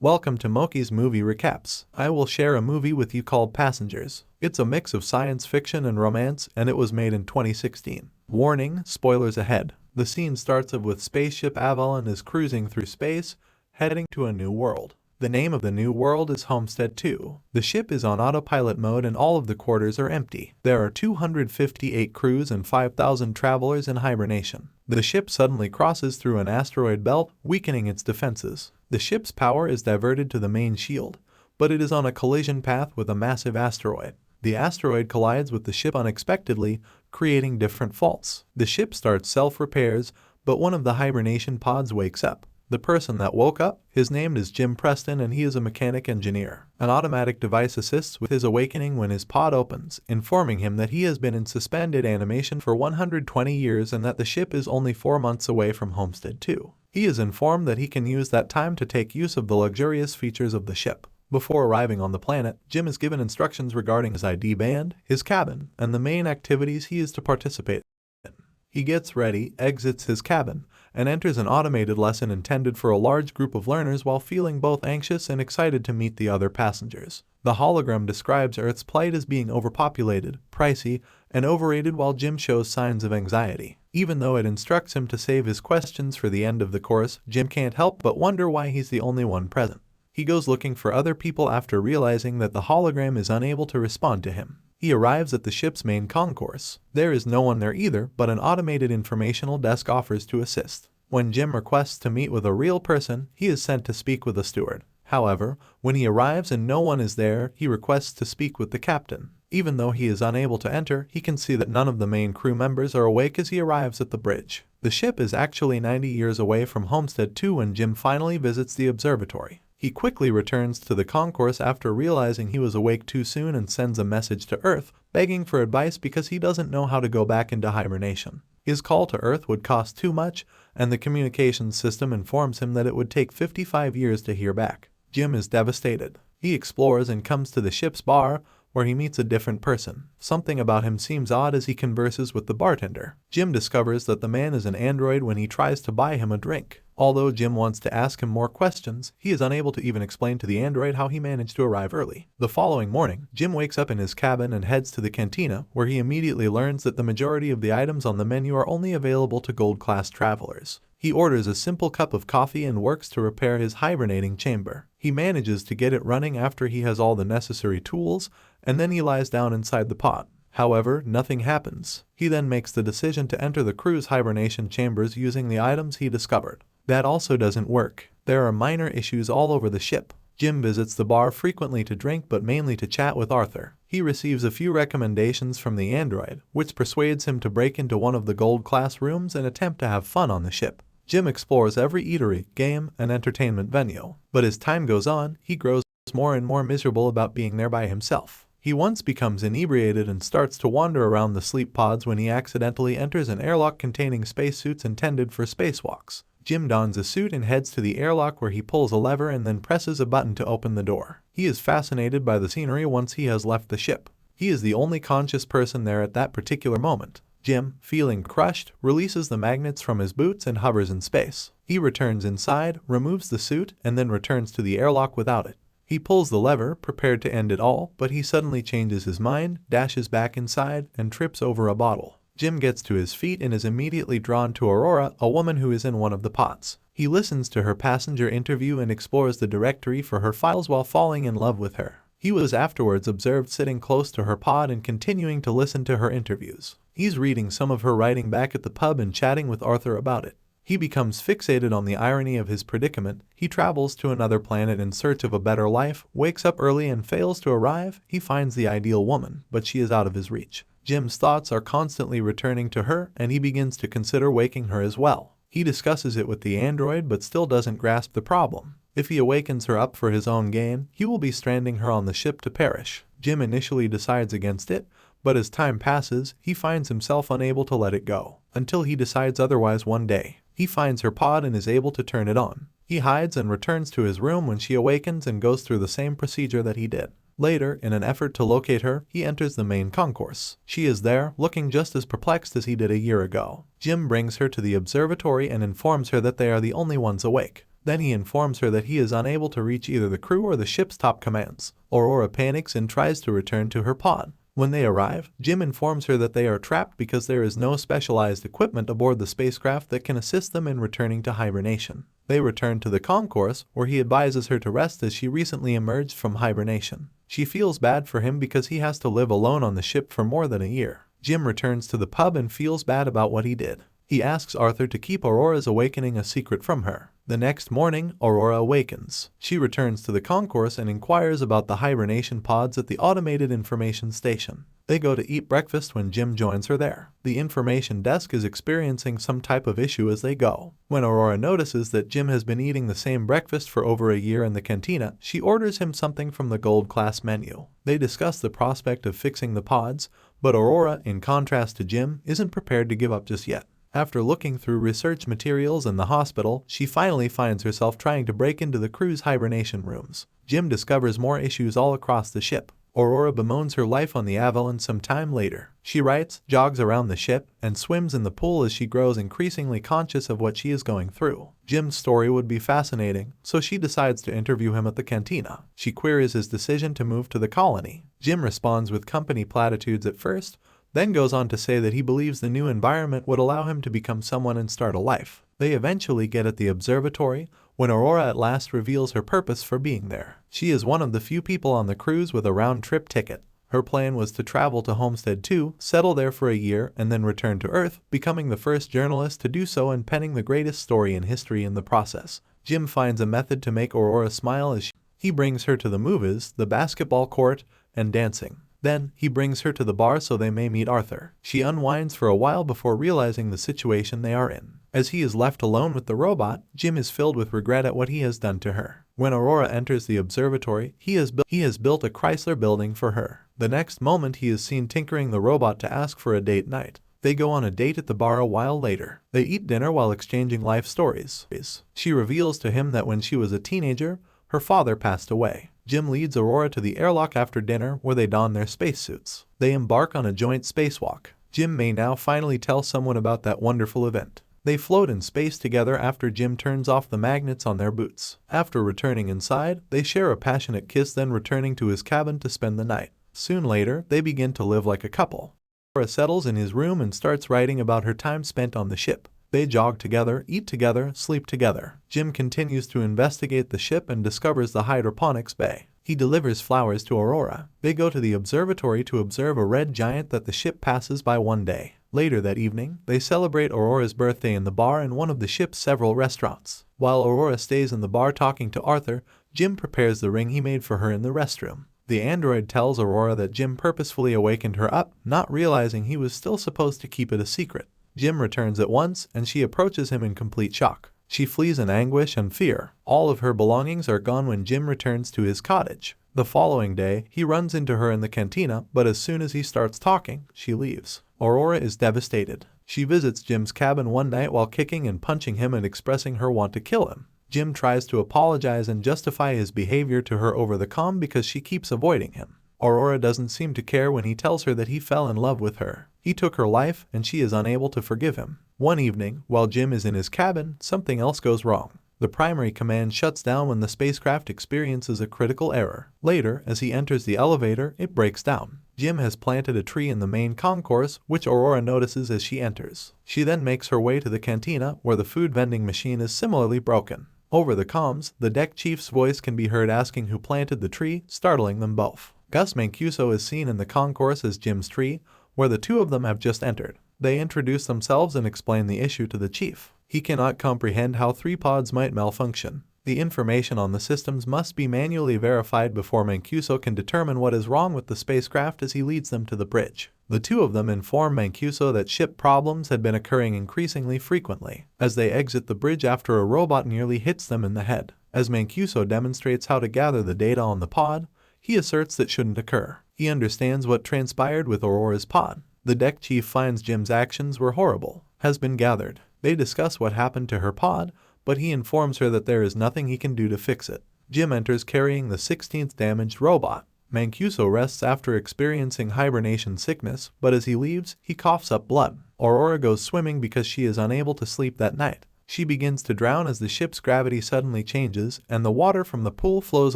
Welcome to Moki's Movie Recaps. I will share a movie with you called Passengers. It's a mix of science fiction and romance, and it was made in 2016. Warning, spoilers ahead. The scene starts with Spaceship Avalon is cruising through space, heading to a new world. The name of the new world is Homestead 2. The ship is on autopilot mode and all of the quarters are empty. There are 258 crews and 5,000 travelers in hibernation. The ship suddenly crosses through an asteroid belt, weakening its defenses. The ship's power is diverted to the main shield, but it is on a collision path with a massive asteroid. The asteroid collides with the ship unexpectedly, creating different faults. The ship starts self-repairs, but one of the hibernation pods wakes up. The person that woke up, his name is Preston and he is a mechanic engineer. An automatic device assists with his awakening when his pod opens, informing him that he has been in suspended animation for 120 years and that the ship is only 4 months away from Homestead 2. He is informed that he can use that time to take use of the luxurious features of the ship. Before arriving on the planet, Jim is given instructions regarding his ID band, his cabin, and the main activities he is to participate in. He gets ready, exits his cabin, and enters an automated lesson intended for a large group of learners while feeling both anxious and excited to meet the other passengers. The hologram describes Earth's plight as being overpopulated, pricey, and overrated while Jim shows signs of anxiety. Even though it instructs him to save his questions for the end of the course, Jim can't help but wonder why he's the only one present. He goes looking for other people after realizing that the hologram is unable to respond to him. He arrives at the ship's main concourse. There is no one there either, but an automated informational desk offers to assist. When Jim requests to meet with a real person, he is sent to speak with a steward. However, when he arrives and no one is there, he requests to speak with the captain. Even though he is unable to enter, he can see that none of the main crew members are awake as he arrives at the bridge. The ship is actually 90 years away from Homestead 2 when Jim finally visits the observatory. He quickly returns to the concourse after realizing he was awake too soon and sends a message to Earth, begging for advice because he doesn't know how to go back into hibernation. His call to Earth would cost too much, and the communications system informs him that it would take 55 years to hear back. Jim is devastated. He explores and comes to the ship's bar, where he meets a different person. Something about him seems odd as he converses with the bartender. Jim discovers that the man is an android when he tries to buy him a drink. Although Jim wants to ask him more questions, he is unable to even explain to the android how he managed to arrive early. The following morning, Jim wakes up in his cabin and heads to the cantina, where he immediately learns that the majority of the items on the menu are only available to gold-class travelers. He orders a simple cup of coffee and works to repair his hibernating chamber. He manages to get it running after he has all the necessary tools, and then he lies down inside the pod. However, nothing happens. He then makes the decision to enter the crew's hibernation chambers using the items he discovered. That also doesn't work. There are minor issues all over the ship. Jim visits the bar frequently to drink but mainly to chat with Arthur. He receives a few recommendations from the android, which persuades him to break into one of the gold-class rooms and attempt to have fun on the ship. Jim explores every eatery, game, and entertainment venue. But as time goes on, he grows more and more miserable about being there by himself. He once becomes inebriated and starts to wander around the sleep pods when he accidentally enters an airlock containing spacesuits intended for spacewalks. Jim dons a suit and heads to the airlock where he pulls a lever and then presses a button to open the door. He is fascinated by the scenery once he has left the ship. He is the only conscious person there at that particular moment. Jim, feeling crushed, releases the magnets from his boots and hovers in space. He returns inside, removes the suit, and then returns to the airlock without it. He pulls the lever, prepared to end it all, but he suddenly changes his mind, dashes back inside, and trips over a bottle. Jim gets to his feet and is immediately drawn to Aurora, a woman who is in one of the pods. He listens to her passenger interview and explores the directory for her files while falling in love with her. He was afterwards observed sitting close to her pod and continuing to listen to her interviews. He's reading some of her writing back at the pub and chatting with Arthur about it. He becomes fixated on the irony of his predicament. He travels to another planet in search of a better life, wakes up early and fails to arrive. He finds the ideal woman, but she is out of his reach. Jim's thoughts are constantly returning to her, and he begins to consider waking her as well. He discusses it with the android but still doesn't grasp the problem. If he awakens her up for his own gain, he will be stranding her on the ship to perish. Jim initially decides against it, but as time passes, he finds himself unable to let it go, until he decides otherwise one day. He finds her pod and is able to turn it on. He hides and returns to his room when she awakens and goes through the same procedure that he did. Later, in an effort to locate her, he enters the main concourse. She is there, looking just as perplexed as he did a year ago. Jim brings her to the observatory and informs her that they are the only ones awake. Then he informs her that he is unable to reach either the crew or the ship's top commands. Aurora panics and tries to return to her pod. When they arrive, Jim informs her that they are trapped because there is no specialized equipment aboard the spacecraft that can assist them in returning to hibernation. They return to the concourse, where he advises her to rest as she recently emerged from hibernation. She feels bad for him because he has to live alone on the ship for more than a year. Jim returns to the pub and feels bad about what he did. He asks Arthur to keep Aurora's awakening a secret from her. The next morning, Aurora awakens. She returns to the concourse and inquires about the hibernation pods at the automated information station. They go to eat breakfast when Jim joins her there. The information desk is experiencing some type of issue as they go. When Aurora notices that Jim has been eating the same breakfast for over a year in the cantina, she orders him something from the gold class menu. They discuss the prospect of fixing the pods, but Aurora, in contrast to Jim, isn't prepared to give up just yet. After looking through research materials in the hospital, she finally finds herself trying to break into the crew's hibernation rooms. Jim discovers more issues all across the ship. Aurora bemoans her life on the Avalon some time later. She writes, jogs around the ship, and swims in the pool as she grows increasingly conscious of what she is going through. Jim's story would be fascinating, so she decides to interview him at the cantina. She queries his decision to move to the colony. Jim responds with company platitudes at first, then goes on to say that he believes the new environment would allow him to become someone and start a life. They eventually get at the observatory, when Aurora at last reveals her purpose for being there. She is one of the few people on the cruise with a round-trip ticket. Her plan was to travel to Homestead 2, settle there for a year, and then return to Earth, becoming the first journalist to do so and penning the greatest story in history in the process. Jim finds a method to make Aurora smile as he brings her to the movies, the basketball court, and dancing. Then, he brings her to the bar so they may meet Arthur. She unwinds for a while before realizing the situation they are in. As he is left alone with the robot, Jim is filled with regret at what he has done to her. When Aurora enters the observatory, he has built a Chrysler building for her. The next moment he is seen tinkering the robot to ask for a date night. They go on a date at the bar a while later. They eat dinner while exchanging life stories. She reveals to him that when she was a teenager, her father passed away. Jim leads Aurora to the airlock after dinner where they don their spacesuits. They embark on a joint spacewalk. Jim may now finally tell someone about that wonderful event. They float in space together after Jim turns off the magnets on their boots. After returning inside, they share a passionate kiss, then returning to his cabin to spend the night. Soon later, they begin to live like a couple. Aurora settles in his room and starts writing about her time spent on the ship. They jog together, eat together, sleep together. Jim continues to investigate the ship and discovers the hydroponics bay. He delivers flowers to Aurora. They go to the observatory to observe a red giant that the ship passes by one day. Later that evening, they celebrate Aurora's birthday in the bar in one of the ship's several restaurants. While Aurora stays in the bar talking to Arthur, Jim prepares the ring he made for her in the restroom. The android tells Aurora that Jim purposefully awakened her up, not realizing he was still supposed to keep it a secret. Jim returns at once, and she approaches him in complete shock. She flees in anguish and fear. All of her belongings are gone when Jim returns to his cottage. The following day, he runs into her in the cantina, but as soon as he starts talking, she leaves. Aurora is devastated. She visits Jim's cabin one night while kicking and punching him and expressing her want to kill him. Jim tries to apologize and justify his behavior to her over the comm because she keeps avoiding him. Aurora doesn't seem to care when he tells her that he fell in love with her. He took her life, and she is unable to forgive him. One evening, while Jim is in his cabin, something else goes wrong. The primary command shuts down when the spacecraft experiences a critical error. Later, as he enters the elevator, it breaks down. Jim has planted a tree in the main concourse, which Aurora notices as she enters. She then makes her way to the cantina, where the food vending machine is similarly broken. Over the comms, the deck chief's voice can be heard asking who planted the tree, startling them both. Gus Mancuso is seen in the concourse as Jim's tree, where the two of them have just entered. They introduce themselves and explain the issue to the chief. He cannot comprehend how 3 pods might malfunction. The information on the systems must be manually verified before Mancuso can determine what is wrong with the spacecraft as he leads them to the bridge. The two of them inform Mancuso that ship problems had been occurring increasingly frequently as they exit the bridge after a robot nearly hits them in the head. As Mancuso demonstrates how to gather the data on the pod, he asserts that shouldn't occur. He understands what transpired with Aurora's pod. The deck chief finds Jim's actions were horrible, has been gathered. They discuss what happened to her pod, but he informs her that there is nothing he can do to fix it. Jim enters carrying the 16th damaged robot. Mancuso rests after experiencing hibernation sickness, but as he leaves, he coughs up blood. Aurora goes swimming because she is unable to sleep that night. She begins to drown as the ship's gravity suddenly changes and the water from the pool flows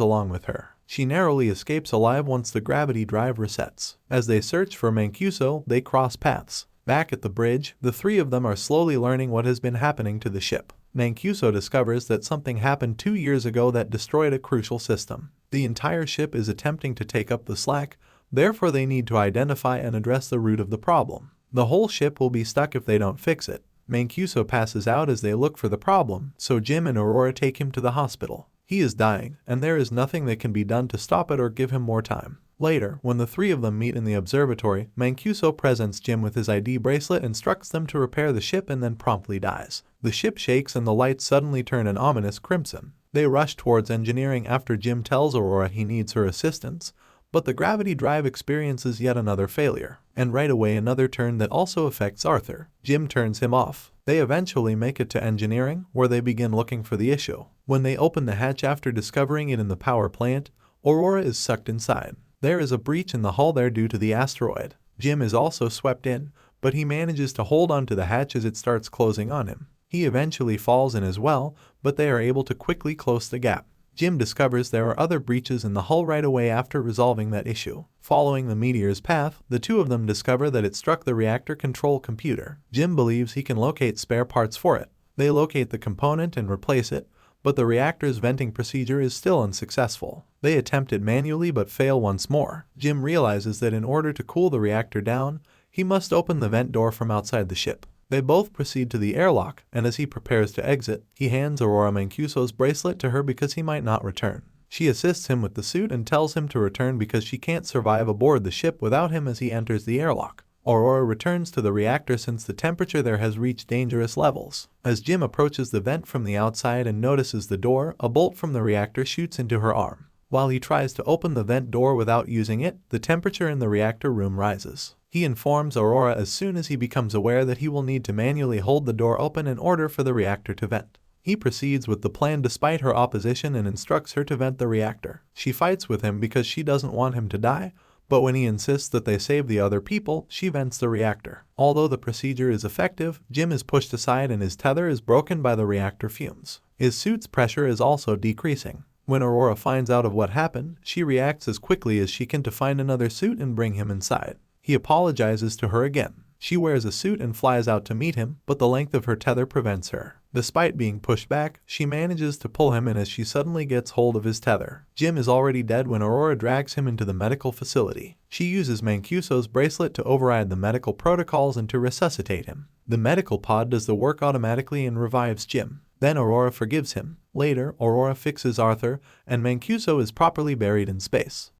along with her. She narrowly escapes alive once the gravity drive resets. As they search for Mancuso, they cross paths. Back at the bridge, the three of them are slowly learning what has been happening to the ship. Mancuso discovers that something happened 2 years ago that destroyed a crucial system. The entire ship is attempting to take up the slack, therefore they need to identify and address the root of the problem. The whole ship will be stuck if they don't fix it. Mancuso passes out as they look for the problem, so Jim and Aurora take him to the hospital. He is dying, and there is nothing that can be done to stop it or give him more time. Later, when the three of them meet in the observatory, Mancuso presents Jim with his ID bracelet, instructs them to repair the ship, and then promptly dies. The ship shakes and the lights suddenly turn an ominous crimson. They rush towards engineering after Jim tells Aurora he needs her assistance, but the gravity drive experiences yet another failure, and right away another turn that also affects Arthur. Jim turns him off. They eventually make it to engineering, where they begin looking for the issue. When they open the hatch after discovering it in the power plant, Aurora is sucked inside. There is a breach in the hull there due to the asteroid. Jim is also swept in, but he manages to hold onto the hatch as it starts closing on him. He eventually falls in as well, but they are able to quickly close the gap. Jim discovers there are other breaches in the hull right away after resolving that issue. Following the meteor's path, the two of them discover that it struck the reactor control computer. Jim believes he can locate spare parts for it. They locate the component and replace it, but the reactor's venting procedure is still unsuccessful. They attempt it manually but fail once more. Jim realizes that in order to cool the reactor down, he must open the vent door from outside the ship. They both proceed to the airlock, and as he prepares to exit, he hands Aurora Mancuso's bracelet to her because he might not return. She assists him with the suit and tells him to return because she can't survive aboard the ship without him as he enters the airlock. Aurora returns to the reactor since the temperature there has reached dangerous levels. As Jim approaches the vent from the outside and notices the door, a bolt from the reactor shoots into her arm. While he tries to open the vent door without using it, the temperature in the reactor room rises. He informs Aurora as soon as he becomes aware that he will need to manually hold the door open in order for the reactor to vent. He proceeds with the plan despite her opposition and instructs her to vent the reactor. She fights with him because she doesn't want him to die, but when he insists that they save the other people, she vents the reactor. Although the procedure is effective, Jim is pushed aside and his tether is broken by the reactor fumes. His suit's pressure is also decreasing. When Aurora finds out of what happened, she reacts as quickly as she can to find another suit and bring him inside. He apologizes to her again. She wears a suit and flies out to meet him, but the length of her tether prevents her. Despite being pushed back, she manages to pull him in as she suddenly gets hold of his tether. Jim is already dead when Aurora drags him into the medical facility. She uses Mancuso's bracelet to override the medical protocols and to resuscitate him. The medical pod does the work automatically and revives Jim. Then Aurora forgives him. Later, Aurora fixes Arthur, and Mancuso is properly buried in space.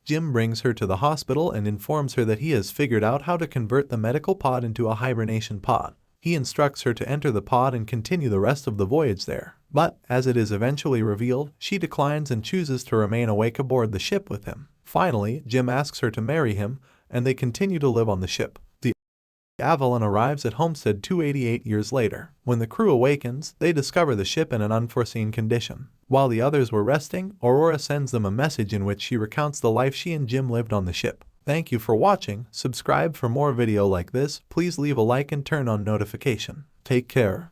Jim brings her to the hospital and informs her that he has figured out how to convert the medical pod into a hibernation pod. He instructs her to enter the pod and continue the rest of the voyage there. But, as it is eventually revealed, she declines and chooses to remain awake aboard the ship with him. Finally, Jim asks her to marry him, and they continue to live on the ship. The Avalon arrives at Homestead 288 years later. When the crew awakens, they discover the ship in an unforeseen condition. While the others were resting, Aurora sends them a message in which she recounts the life she and Jim lived on the ship. Thank you for watching. Subscribe for more video like this. Please leave a like and turn on notification. Take care.